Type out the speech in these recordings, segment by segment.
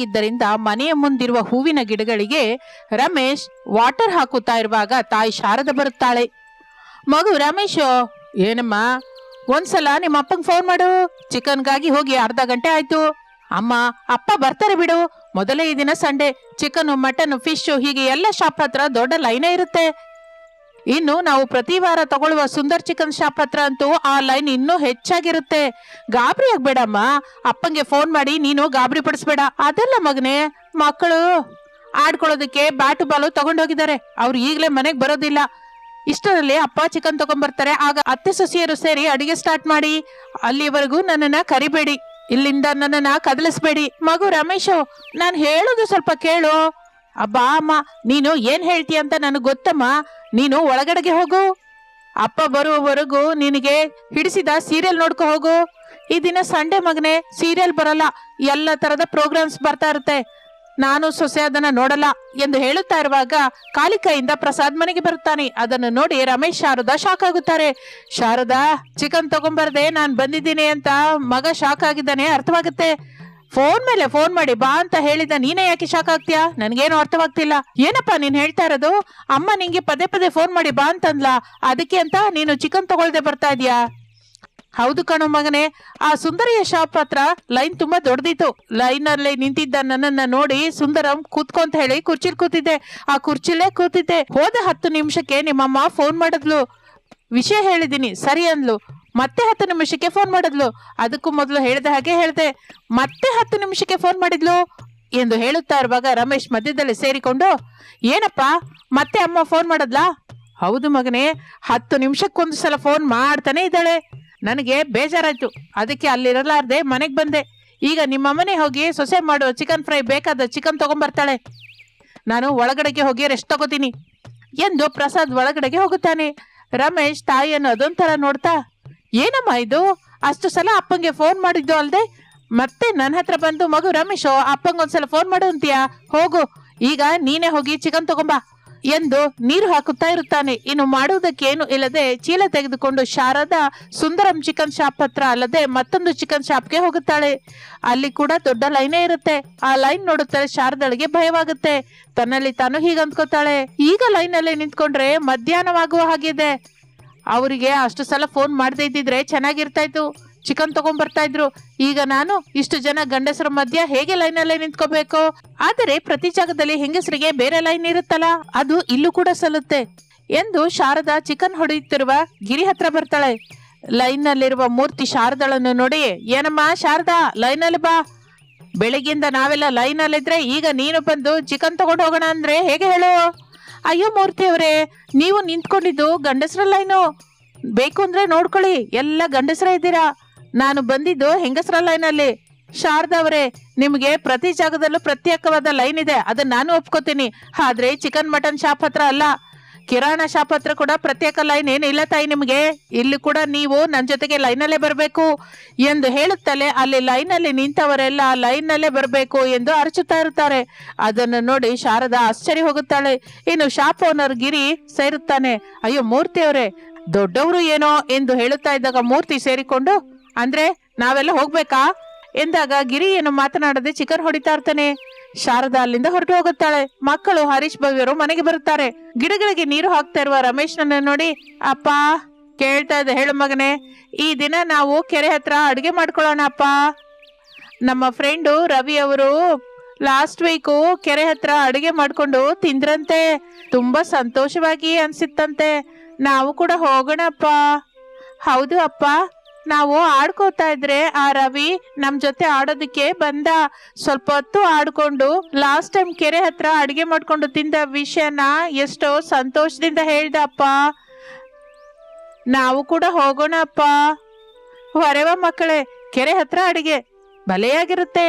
ಇದ್ದರಿಂದ ಮನೆಯ ಮುಂದಿರುವ ಹೂವಿನ ಗಿಡಗಳಿಗೆ ರಮೇಶ್ ವಾಟರ್ ಹಾಕುತ್ತಾ ಇರುವಾಗ ತಾಯಿ ಶಾರದ ಬರುತ್ತಾಳೆ. ಮಗು ರಮೇಶ್, ಏನಮ್ಮ? ಒಂದ್ಸಲ ನಿಮ್ಮ ಅಪ್ಪಂಗೆ ಫೋನ್ ಮಾಡು. ಚಿಕನ್ಗಾಗಿ ಹೋಗಿ ಅರ್ಧ ಗಂಟೆ ಆಯ್ತು. ಅಮ್ಮ ಅಪ್ಪ ಬರ್ತಾರೆ ಬಿಡು. ಮೊದಲೇ ಈ ದಿನ ಸಂಡೆ. ಚಿಕನ್, ಮಟನ್, ಫಿಶ್ ಹೀಗೆ ಎಲ್ಲ ಶಾಪ್ ಹತ್ರ ದೊಡ್ಡ ಲೈನೇ ಇರುತ್ತೆ. ಇನ್ನು ನಾವು ಪ್ರತಿ ವಾರ ತಗೊಳ್ಳುವ ಸುಂದರ್ ಚಿಕನ್ ಶಾಪ್ ಹತ್ರ ಅಂತೂ ಆ ಲೈನ್ ಇನ್ನೂ ಹೆಚ್ಚಾಗಿರುತ್ತೆ. ಗಾಬರಿ ಆಗ್ಬೇಡಮ್ಮ. ಅಪ್ಪಂಗೆ ಫೋನ್ ಮಾಡಿ ನೀನು ಗಾಬರಿ ಪಡಿಸ್ಬೇಡ. ಅದೆಲ್ಲ ಮಗನೇ, ಮಕ್ಕಳು ಆಡ್ಕೊಳ್ಳೋದಕ್ಕೆ ಬ್ಯಾಟು ಬಾಲು ತಗೊಂಡೋಗಿದ್ದಾರೆ. ಅವ್ರು ಈಗಲೇ ಮನೆಗೆ ಬರೋದಿಲ್ಲ. ಇಷ್ಟರಲ್ಲಿ ಅಪ್ಪ ಚಿಕನ್ ತಗೊಂಡ್ಬರ್ತಾರೆ. ಆಗ ಅತ್ತೆ ಸೊಸೆಯರು ಸೇರಿ ಅಡಿಗೆ ಸ್ಟಾರ್ಟ್ ಮಾಡಿ. ಅಲ್ಲಿವರೆಗೂ ನನ್ನನ್ನ ಕರಿಬೇಡಿ, ಇಲ್ಲಿಂದ ನನ್ನನ್ನ ಕದಲಿಸ್ಬೇಡಿ. ಮಗು ರಮೇಶು, ನಾನು ಹೇಳೋದು ಸ್ವಲ್ಪ ಕೇಳು. ಅಬ್ಬಾ ಅಮ್ಮ, ನೀನು ಏನ್ ಹೇಳ್ತೀಯ ಅಂತ ನನಗೆ ಗೊತ್ತಮ್ಮ. ನೀನು ಒಳಗಡೆಗೆ ಹೋಗು. ಅಪ್ಪ ಬರುವವರೆಗೂ ನಿನಗೆ ಹಿಡಿಸಿದ ಸೀರಿಯಲ್ ನೋಡ್ಕೊ ಹೋಗು. ಈ ದಿನ ಸಂಡೇ ಮಗನೇ, ಸೀರಿಯಲ್ ಬರಲ್ಲ, ಎಲ್ಲ ತರದ ಪ್ರೋಗ್ರಾಮ್ಸ್ ಬರ್ತಾ ಇರುತ್ತೆ. ನಾನು ಸೊಸೆ ಅದನ್ನ ನೋಡಲ್ಲ ಎಂದು ಹೇಳುತ್ತಾ ಇರುವಾಗ ಖಾಲಿ ಕೈಯಿಂದ ಪ್ರಸಾದ್ ಮನೆಗೆ ಬರುತ್ತಾನೆ. ಅದನ್ನು ನೋಡಿ ರಮೇಶ್ ಶಾರದಾ ಶಾಕ್ ಆಗುತ್ತಾರೆ. ಶಾರದಾ, ಚಿಕನ್ ತಗೊಂಬರ್ದೆ ನಾನು ಬಂದಿದ್ದೀನಿ ಅಂತ ಮಗ ಶಾಕ್ ಆಗಿದ್ದಾನೆ, ಅರ್ಥವಾಗುತ್ತೆ. ಫೋನ್ ಮೇಲೆ ಫೋನ್ ಮಾಡಿ ಬಾ ಅಂತ ಹೇಳಿದ ನೀನೇ ಯಾಕೆ ಶಾಕ್ ಆಗ್ತೀಯಾ? ನನ್ಗೇನು ಅರ್ಥವಾಗ್ತಿಲ್ಲ. ಏನಪ್ಪಾ ನೀನ್ ಹೇಳ್ತಾ ಇರೋದು? ಅಮ್ಮ ನಿಂಗೆ ಪದೇ ಪದೇ ಫೋನ್ ಮಾಡಿ ಬಾ ಅಂತಂದ್ಲ, ಅದಕ್ಕೆ ಅಂತ ನೀನು ಚಿಕನ್ ತಗೊಳ್ದೆ ಬರ್ತಾ ಇದೀಯಾ? ಹೌದು ಕಣು ಮಗನೇ, ಆ ಸುಂದರಿಯ ಶಾಪ್ ಹತ್ರ ಲೈನ್ ತುಂಬಾ ದೊಡ್ಡದಿತ್ತು. ಲೈನ್ ಅಲ್ಲಿ ನಿಂತಿದ್ದ ನನ್ನನ್ನ ನೋಡಿ ಸುಂದರಂ ಕೂತ್ಕೊಂತ ಹೇಳಿ ಕುರ್ಚಿಲ್ ಕೂತಿದ್ದೆ. ಆ ಕುರ್ಚಿಲೇ ಕೂತಿದ್ದೆ. ಹೋದ 10 ನಿಮಿಷಕ್ಕೆ ನಿಮ್ಮಮ್ಮ ಫೋನ್ ಮಾಡಿದ್ಲು. ವಿಷಯ ಹೇಳಿದೀನಿ ಸರಿ ಅಂದ್ಲು. ಮತ್ತೆ 10 ನಿಮಿಷಕ್ಕೆ ಫೋನ್ ಮಾಡಿದ್ಲು. ಅದಕ್ಕೂ ಮೊದಲು ಹೇಳಿದ ಹಾಗೆ ಹೇಳ್ದೆ. ಮತ್ತೆ 10 ನಿಮಿಷಕ್ಕೆ ಫೋನ್ ಮಾಡಿದ್ಲು ಎಂದು ಹೇಳುತ್ತಾ ಇರುವಾಗ ರಮೇಶ್ ಮಧ್ಯದಲ್ಲಿ ಸೇರಿಕೊಂಡು, ಏನಪ್ಪಾ ಮತ್ತೆ ಅಮ್ಮ ಫೋನ್ ಮಾಡದ್ಲಾ? ಹೌದು ಮಗನೇ, 10 ನಿಮಿಷಕ್ಕೊಂದು ಸಲ ಫೋನ್ ಮಾಡ್ತಾನೆ ಇದ್ದಾಳೆ. ನನಗೆ ಬೇಜಾರಾಯ್ತು, ಅದಕ್ಕೆ ಅಲ್ಲಿರಲಾರ್ದೆ ಮನೆಗೆ ಬಂದೆ. ಈಗ ನಿಮ್ಮಮ್ಮನೇ ಹೋಗಿ ಸೊಸೆ ಮಾಡುವ ಚಿಕನ್ ಫ್ರೈ ಬೇಕಾದ ಚಿಕನ್ ತಗೊಂಡ್ಬರ್ತಾಳೆ. ನಾನು ಒಳಗಡೆಗೆ ಹೋಗಿ ರೆಸ್ಟ್ ತಗೋತೀನಿ ಎಂದು ಪ್ರಸಾದ್ ಒಳಗಡೆಗೆ ಹೋಗುತ್ತಾನೆ. ರಮೇಶ್ ತಾಯಿಯನ್ನು ಅದೊಂಥರ ನೋಡ್ತಾ, ಏನಮ್ಮ ಇದು? ಅಷ್ಟು ಸಲ ಅಪ್ಪಂಗೆ ಫೋನ್ ಮಾಡಿದ್ದು ಅಲ್ದೆ ಮತ್ತೆ ನನ್ನ ಹತ್ರ ಬಂದು ಮಗು ರಮೇಶ್ ಅಪ್ಪಂಗೊಂದ್ಸಲ ಫೋನ್ ಮಾಡು ಅಂತೀಯಾ? ಹೋಗು, ಈಗ ನೀನೇ ಹೋಗಿ ಚಿಕನ್ ತಗೊಂಬಾ ಎಂದು ನೀರು ಹಾಕುತ್ತಾ ಇರುತ್ತಾನೆ. ಇನ್ನು ಮಾಡುವುದಕ್ಕೇನು ಇಲ್ಲದೆ ಚೀಲ ತೆಗೆದುಕೊಂಡು ಶಾರದಾ ಸುಂದರಂ ಚಿಕನ್ ಶಾಪ್ ಹತ್ರ ಅಲ್ಲದೆ ಮತ್ತೊಂದು ಚಿಕನ್ ಶಾಪ್ಗೆ ಹೋಗುತ್ತಾಳೆ. ಅಲ್ಲಿ ಕೂಡ ದೊಡ್ಡ ಲೈನೇ ಇರುತ್ತೆ. ಆ ಲೈನ್ ನೋಡುತ್ತಾರೆ ಶಾರದಾಳಿಗೆ ಭಯವಾಗುತ್ತೆ. ತನ್ನಲ್ಲಿ ತಾನು ಹೀಗೆ ಅಂದ್ಕೋತಾಳೆ, ಈಗ ಲೈನ್ ಅಲ್ಲಿ ನಿಂತ್ಕೊಂಡ್ರೆ ಮಧ್ಯಾಹ್ನವಾಗುವ ಹಾಗಿದೆ. ಅವರಿಗೆ ಅಷ್ಟು ಸಲ ಫೋನ್ ಮಾಡದೇ ಇದ್ದಿದ್ರೆ ಚೆನ್ನಾಗಿರ್ತಾ ಇತ್ತು, ಚಿಕನ್ ತಗೊಂಡ್ಬರ್ತಾ ಇದ್ರು. ಈಗ ನಾನು ಇಷ್ಟು ಜನ ಗಂಡಸರ ಮಧ್ಯ ಹೇಗೆ ಲೈನಲ್ಲೇ ನಿಂತ್ಕೋಬೇಕು? ಆದರೆ ಪ್ರತಿ ಜಾಗದಲ್ಲಿ ಹೆಂಗಸರಿಗೆ ಬೇರೆ ಲೈನ್ ಇರುತ್ತಲ್ಲ, ಅದು ಇಲ್ಲೂ ಕೂಡ ಸಲ್ಲುತ್ತೆ ಎಂದು ಶಾರದಾ ಚಿಕನ್ ಹೊಡೆಯುತ್ತಿರುವ ಗಿರಿ ಹತ್ರ ಬರ್ತಾಳೆ. ಲೈನ್ ನಲ್ಲಿರುವ ಮೂರ್ತಿ ಶಾರದಾಳನ್ನು ನೋಡಿ, ಏನಮ್ಮ ಶಾರದಾ, ಲೈನಲ್ಲಿ ಬಾ. ಬೆಳಿಗ್ಗೆಯಿಂದ ನಾವೆಲ್ಲ ಲೈನ್ ಅಲ್ಲಿದ್ರೆ ಈಗ ನೀನು ಬಂದು ಚಿಕನ್ ತಗೊಂಡು ಹೋಗೋಣ ಅಂದ್ರೆ ಹೇಗೆ ಹೇಳು? ಅಯ್ಯೋ ಮೂರ್ತಿ ಅವರೇ, ನೀವು ನಿಂತ್ಕೊಂಡಿದ್ದು ಗಂಡಸರ ಲೈನು. ಬೇಕು ಅಂದ್ರೆ ನೋಡ್ಕೊಳ್ಳಿ, ಎಲ್ಲ ಗಂಡಸರ ಇದ್ದೀರಾ. ನಾನು ಬಂದಿದ್ದು ಹೆಂಗಸರ ಲೈನಲ್ಲಿ. ಶಾರದಾ ಅವರೇ, ನಿಮ್ಗೆ ಪ್ರತಿ ಜಾಗದಲ್ಲೂ ಪ್ರತ್ಯೇಕವಾದ ಲೈನ್ ಇದೆ, ಅದನ್ನ ನಾನು ಒಪ್ಕೋತೀನಿ. ಆದ್ರೆ ಚಿಕನ್ ಮಟನ್ ಶಾಪ್ ಹತ್ರ ಅಲ್ಲ. ಕಿರಾಣಾ ಶಾಪ್ ಹತ್ರ ಕೂಡ ಪ್ರತ್ಯೇಕ ಲೈನ್ ಏನಿಲ್ಲ ತಾಯಿ ನಿಮ್ಗೆ. ಇಲ್ಲಿ ಕೂಡ ನೀವು ನನ್ನ ಜೊತೆಗೆ ಲೈನಲ್ಲೇ ಬರಬೇಕು ಎಂದು ಹೇಳುತ್ತಲೇ ಅಲ್ಲಿ ಲೈನಲ್ಲಿ ನಿಂತವರೆಲ್ಲ ಲೈನ್ನಲ್ಲೇ ಬರಬೇಕು ಎಂದು ಅರಚುತ್ತಾ ಇರುತ್ತಾರೆ. ಅದನ್ನು ನೋಡಿ ಶಾರದಾ ಆಶ್ಚರ್ಯ ಹೋಗುತ್ತಾಳೆ. ಇನ್ನು ಶಾಪ್ ಓನರ್ ಗಿರಿ ಸೇರುತ್ತಾನೆ. ಅಯ್ಯೋ ಮೂರ್ತಿ ಅವರೇ, ದೊಡ್ಡವರು ಏನೋ ಎಂದು ಹೇಳುತ್ತಾ ಇದ್ದಾಗ ಮೂರ್ತಿ ಸೇರಿಕೊಂಡು, ಅಂದ್ರೆ ನಾವೆಲ್ಲ ಹೋಗ್ಬೇಕಾ ಎಂದಾಗ ಗಿರಿ ಏನು ಮಾತನಾಡದೆ ಚಿಕನ್ ಹೊಡಿತಾ ಇರ್ತಾನೆ. ಶಾರದಾ ಅಲ್ಲಿಂದ ಹೊರಟು ಹೋಗುತ್ತಾಳೆ. ಮಕ್ಕಳು ಹರೀಶ್ ಭವ್ಯರು ಮನೆಗೆ ಬರುತ್ತಾರೆ. ಗಿಡಗಳಿಗೆ ನೀರು ಹಾಕ್ತಾ ಇರುವ ರಮೇಶ್ನನ್ನ ನೋಡಿ, ಅಪ್ಪ ಕೇಳ್ತಾ ಇದ್ದೆ, ಹೇಳು ಮಗನೇ, ಈ ದಿನ ನಾವು ಕೆರೆ ಹತ್ರ ಅಡುಗೆ ಮಾಡ್ಕೊಳ್ಳೋಣ ಅಪ್ಪ. ನಮ್ಮ ಫ್ರೆಂಡು ರವಿ ಅವರು ಲಾಸ್ಟ್ ವೀಕು ಕೆರೆ ಹತ್ರ ಅಡುಗೆ ಮಾಡ್ಕೊಂಡು ತಿಂದ್ರಂತೆ. ತುಂಬಾ ಸಂತೋಷವಾಗಿ ಅನ್ಸಿತ್ತಂತೆ. ನಾವು ಕೂಡ ಹೋಗೋಣಪ್ಪ. ಹೌದು ಅಪ್ಪ, ನಾವು ಆಡ್ಕೋತಾ ಇದ್ರೆ ಆ ರವಿ ನಮ್ ಜೊತೆ ಆಡೋದಕ್ಕೆ ಬಂದ. ಸ್ವಲ್ಪ ಹೊತ್ತು ಆಡ್ಕೊಂಡು ಲಾಸ್ಟ್ ಟೈಮ್ ಕೆರೆ ಹತ್ರ ಅಡಿಗೆ ಮಾಡ್ಕೊಂಡು ತಿಂದ ವಿಷಯನ ಎಷ್ಟೋ ಸಂತೋಷದಿಂದ ಹೇಳ್ದ ಅಪ್ಪ. ನಾವು ಕೂಡ ಹೋಗೋಣ ಅಪ್ಪ. ಹೊರವ ಮಕ್ಕಳೇ, ಕೆರೆ ಹತ್ರ ಅಡಿಗೆ ಭಲೆಯಾಗಿರುತ್ತೆ.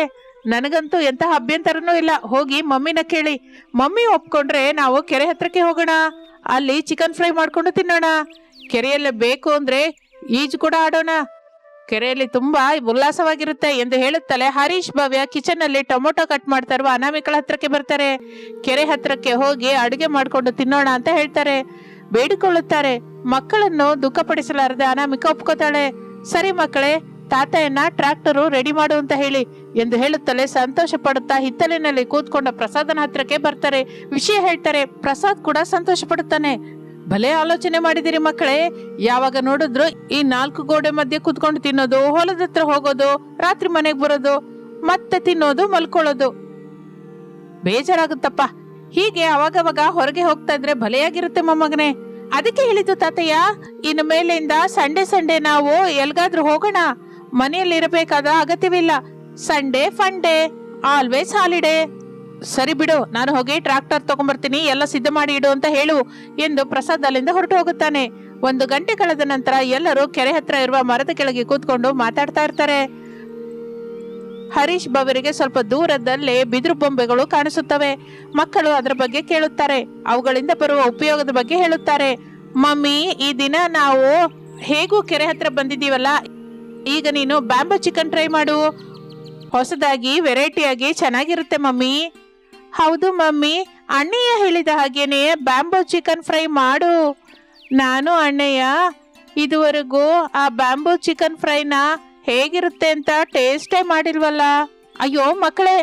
ನನಗಂತೂ ಎಂತಹ ಅಭ್ಯಂತರನೂ ಇಲ್ಲ. ಹೋಗಿ ಮಮ್ಮಿನ ಕೇಳಿ, ಮಮ್ಮಿ ಒಪ್ಕೊಂಡ್ರೆ ನಾವು ಕೆರೆ ಹತ್ರಕ್ಕೆ ಹೋಗೋಣ. ಅಲ್ಲಿ ಚಿಕನ್ ಫ್ರೈ ಮಾಡ್ಕೊಂಡು ತಿನ್ನೋಣ. ಕೆರೆಯಲ್ಲಿ ಬೇಕು ಅಂದ್ರೆ ಈಜು ಕೂಡ ಆಡೋಣ. ಕೆರೆಯಲ್ಲಿ ತುಂಬಾ ಉಲ್ಲಾಸವಾಗಿರುತ್ತೆ ಎಂದು ಹೇಳುತ್ತಲೇ ಹರೀಶ್ ಭವ್ಯ ಕಿಚನ್ ಅಲ್ಲಿ ಟೊಮೊಟೊ ಕಟ್ ಮಾಡ್ತಾ ಇರುವ ಅನಾಮಿಕಳ ಹತ್ರಕ್ಕೆ ಬರ್ತಾರೆ. ಕೆರೆ ಹತ್ರಕ್ಕೆ ಹೋಗಿ ಅಡುಗೆ ಮಾಡ್ಕೊಂಡು ತಿನ್ನೋಣ ಅಂತ ಹೇಳ್ತಾರೆ, ಬೇಡಿಕೊಳ್ಳುತ್ತಾರೆ. ಮಕ್ಕಳನ್ನು ದುಃಖಪಡಿಸಲಾರದೆ ಅನಾಮಿಕ ಒಪ್ಕೋತಾಳೆ. ಸರಿ ಮಕ್ಕಳೇ, ತಾತಯ್ಯನ ಟ್ರಾಕ್ಟರು ರೆಡಿ ಮಾಡು ಅಂತ ಹೇಳಿ ಎಂದು ಹೇಳುತ್ತಲೇ ಸಂತೋಷ ಪಡುತ್ತಾ ಹಿತ್ತಲಿನಲ್ಲಿ ಕೂತ್ಕೊಂಡ ಪ್ರಸಾದನ ಹತ್ರಕ್ಕೆ ಬರ್ತಾರೆ. ವಿಷಯ ಹೇಳ್ತಾರೆ. ಪ್ರಸಾದ್ ಕೂಡ ಸಂತೋಷ ಪಡುತ್ತಾನೆ. ಭಲೇ ಆಲೋಚನೆ ಮಾಡಿದಿರಿ ಮಕ್ಕಳೇ. ಯಾವಾಗ ನೋಡಿದ್ರು ಈ 4 ಗೋಡೆ ಮಧ್ಯೆ ಕೂತ್ಕೊಂಡು ತಿನ್ನೋದು, ಹೊಲದ ಹತ್ರ ಹೋಗೋದು, ರಾತ್ರಿ ಮನೆಗೆ ಬರೋದು, ಮತ್ತೆ ತಿನ್ನೋದು, ಮಲ್ಕೊಳ್ಳೋದು. ಬೇಜಾರಾಗುತ್ತಪ್ಪ. ಹೀಗೆ ಅವಾಗವಾಗ ಹೊರಗೆ ಹೋಗ್ತಾ ಇದ್ರೆ ಭಲೆಯಾಗಿರುತ್ತೆ ಮೊಮ್ಮಗನೇ. ಅದಕ್ಕೆ ಹೇಳಿದ್ದು ತಾತಯ್ಯ, ಇನ್ನು ಮೇಲಿಂದ ಸಂಡೇ ನಾವು ಎಲ್ಗಾದ್ರೂ ಹೋಗೋಣ. ಮನೆಯಲ್ಲಿ ಇರಬೇಕಾದ ಅಗತ್ಯವಿಲ್ಲ. Sunday funday, always holiday. ಸರಿ ಬಿಡು, ನಾನು ಹೋಗಿ ಟ್ರಾಕ್ಟರ್ ತಗೊಂಡ್ಬರ್ತೀನಿ, ಎಲ್ಲ ಸಿದ್ಧ ಮಾಡಿ ಇಡು ಅಂತ ಹೇಳು ಎಂದು ಪ್ರಸಾದ್ ಅಲ್ಲಿಂದ ಹೊರಟು ಹೋಗುತ್ತಾನೆ. 1 ಗಂಟೆ ಕಳೆದ ನಂತರ ಎಲ್ಲರೂ ಕೆರೆ ಹತ್ರ ಇರುವ ಮರದ ಕೆಳಗೆ ಕೂತ್ಕೊಂಡು ಮಾತಾಡ್ತಾ ಇರ್ತಾರೆ. ಹರೀಶ್ ಭವ್ಯರಿಗೆ ಸ್ವಲ್ಪ ದೂರದಲ್ಲೇ ಬಿದಿರು ಬೊಂಬೆಗಳು ಕಾಣಿಸುತ್ತವೆ. ಮಕ್ಕಳು ಅದರ ಬಗ್ಗೆ ಕೇಳುತ್ತಾರೆ. ಅವುಗಳಿಂದ ಬರುವ ಉಪಯೋಗದ ಬಗ್ಗೆ ಹೇಳುತ್ತಾರೆ. ಮಮ್ಮಿ, ಈ ದಿನ ನಾವು ಹೇಗೂ ಕೆರೆ ಹತ್ರ ಬಂದಿದ್ದೀವಲ್ಲ, ಈಗ ನೀನು ಬ್ಯಾಂಬೋ ಚಿಕನ್ ಟ್ರೈ ಮಾಡು. ಹೊಸದಾಗಿ ವೆರೈಟಿಯಾಗಿ ಚೆನ್ನಾಗಿರುತ್ತೆ ಮಮ್ಮಿ. ಹೌದು ಮಮ್ಮಿ, ಅಣ್ಣಯ್ಯ ಹೇಳಿದ ಹಾಗೇನೆ ಬ್ಯಾಂಬೋ ಚಿಕನ್ ಫ್ರೈ ಮಾಡು. ನಾನು ಅಣ್ಣಯ್ಯ ಇದುವರೆಗೂ ಆ ಬ್ಯಾಂಬೋ ಚಿಕನ್ ಫ್ರೈನ ಹೇಗಿರುತ್ತೆ ಅಂತ ಟೇಸ್ಟೇ ಮಾಡಿಲ್ವಲ್ಲ. ಅಯ್ಯೋ ಮಕ್ಕಳೇ,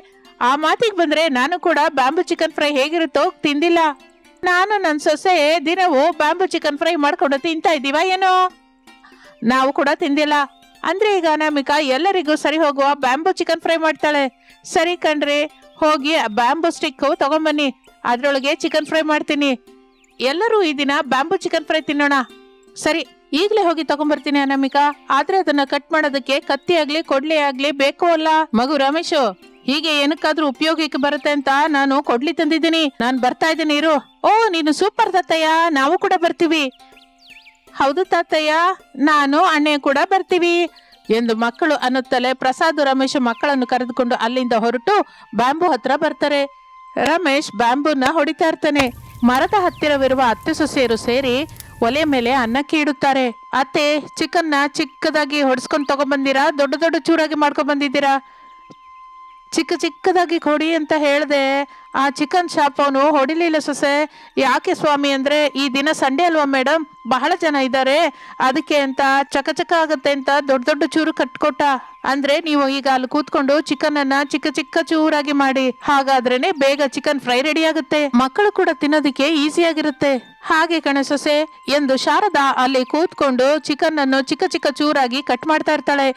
ಆ ಮಾತಿಗೆ ಬಂದ್ರೆ ನಾನು ಕೂಡ ಬ್ಯಾಂಬೋ ಚಿಕನ್ ಫ್ರೈ ಹೇಗಿರುತ್ತೋ ತಿಂದಿಲ್ಲ. ನಾನು ನನ್ನ ಸೊಸೆ ದಿನವೂ ಬ್ಯಾಂಬೋ ಚಿಕನ್ ಫ್ರೈ ಮಾಡ್ಕೊಂಡು ತಿಂತಾ ಇದ್ದೀವ ಏನೋ. ನಾವು ಕೂಡ ತಿಂದಿಲ್ಲ. ಅಂದ್ರೆ ಈಗ ಅನಾಮಿಕಾ ಎಲ್ಲರಿಗೂ ಸರಿ ಹೋಗುವ ಬ್ಯಾಂಬೋ ಚಿಕನ್ ಫ್ರೈ ಮಾಡ್ತಾಳೆ. ಸರಿ ಕಣ್ರಿ, ಹೋಗಿ ಆ ಬ್ಯಾಂಬೋ ಸ್ಟಿಕ್ ತಗೊಂಬನ್ನಿ, ಅದ್ರೊಳಗೆ ಚಿಕನ್ ಫ್ರೈ ಮಾಡ್ತೀನಿ. ಎಲ್ಲರೂ ಈ ದಿನ ಬ್ಯಾಂಬೋ ಚಿಕನ್ ಫ್ರೈ ತಿನ್ನೋಣ. ಸರಿ, ಈಗಲೇ ಹೋಗಿ ತಗೊಂಡ್ಬರ್ತೀನಿ ಅನಾಮಿಕಾ. ಆದ್ರೆ ಅದನ್ನ ಕಟ್ ಮಾಡೋದಕ್ಕೆ ಕತ್ತಿ ಆಗ್ಲಿ ಕೊಡ್ಲಿ ಆಗ್ಲಿ ಬೇಕು ಅಲ್ಲ. ಮಗು ರಮೇಶು, ಹೀಗೆ ಏನಕ್ಕಾದ್ರೂ ಉಪಯೋಗಕ್ಕೆ ಬರುತ್ತೆ ಅಂತ ನಾನು ಕೊಡ್ಲಿ ತಂದಿದ್ದೀನಿ. ನಾನು ಬರ್ತಾ ಇದ್ದೀನಿ ಇರು. ಓ, ನೀನು ಸೂಪರ್ ತಾತಯ್ಯ, ನಾವು ಕೂಡ ಬರ್ತೀವಿ. ಹೌದು ತಾತಯ್ಯ, ನಾನು ಅಣ್ಣೆ ಕೂಡ ಬರ್ತೀವಿ ಎಂದು ಮಕ್ಕಳು ಅನ್ನುತ್ತಲೇ ಪ್ರಸಾದ್ ರಮೇಶ್ ಮಕ್ಕಳನ್ನು ಕರೆದುಕೊಂಡು ಅಲ್ಲಿಂದ ಹೊರಟು ಬ್ಯಾಂಬೂ ಹತ್ರ ಬರ್ತಾರೆ. ರಮೇಶ್ ಬ್ಯಾಂಬೂನ ಹೊಡಿತಾ ಇರ್ತಾನೆ. ಮರದ ಹತ್ತಿರವಿರುವ ಅತ್ತೆ ಸೊಸೆಯರು ಸೇರಿ ಒಲೆ ಮೇಲೆ ಅನ್ನಕ್ಕೆ ಇಡುತ್ತಾರೆ. ಅತ್ತೆ, ಚಿಕನ್ನ ಚಿಕ್ಕದಾಗಿ ಹೊಡ್ಸ್ಕೊಂಡು ತಗೊಂಡ್ಬಂದಿರಾ, ದೊಡ್ಡ ದೊಡ್ಡ ಚೂರಾಗಿ ಮಾಡ್ಕೊಂಡ್ ಬಂದಿದ್ದೀರಾ? ಚಿಕ್ಕದಾಗಿ ಕೊಡಿ ಅಂತ ಹೇಳ್ದೆ. ಆ ಚಿಕನ್ ಶಾಪ್ ಅವನು ಹೊಡಿಲಿಲ್ಲ ಸೊಸೆ. ಯಾಕೆ ಸ್ವಾಮಿ ಅಂದ್ರೆ, ಈ ದಿನ ಸಂಡೇ ಅಲ್ವಾ ಮೇಡಮ್, ಬಹಳ ಜನ ಇದ್ದಾರೆ, ಅದಕ್ಕೆ ಅಂತ ಚಕ ಆಗುತ್ತೆ ಅಂತ ದೊಡ್ಡ ಚೂರು ಕಟ್ಕೊಟ್ಟ. ಅಂದ್ರೆ ನೀವು ಈಗ ಅಲ್ಲಿ ಕೂತ್ಕೊಂಡು ಚಿಕನ್ ಅನ್ನ ಚಿಕ್ಕ ಚೂರಾಗಿ ಮಾಡಿ, ಹಾಗಾದ್ರೇನೆ ಬೇಗ ಚಿಕನ್ ಫ್ರೈ ರೆಡಿ ಆಗುತ್ತೆ, ಮಕ್ಕಳು ಕೂಡ ತಿನ್ನೋದಿಕ್ಕೆ ಈಸಿಯಾಗಿರುತ್ತೆ. ಹಾಗೆ ಕಣೆ ಸೊಸೆ ಎಂದು ಶಾರದಾ ಅಲ್ಲಿ ಕೂತ್ಕೊಂಡು ಚಿಕನ್ ಅನ್ನು ಚಿಕ್ಕ ಚೂರಾಗಿ ಕಟ್ ಮಾಡ್ತಾ ಇರ್ತಾಳೆ.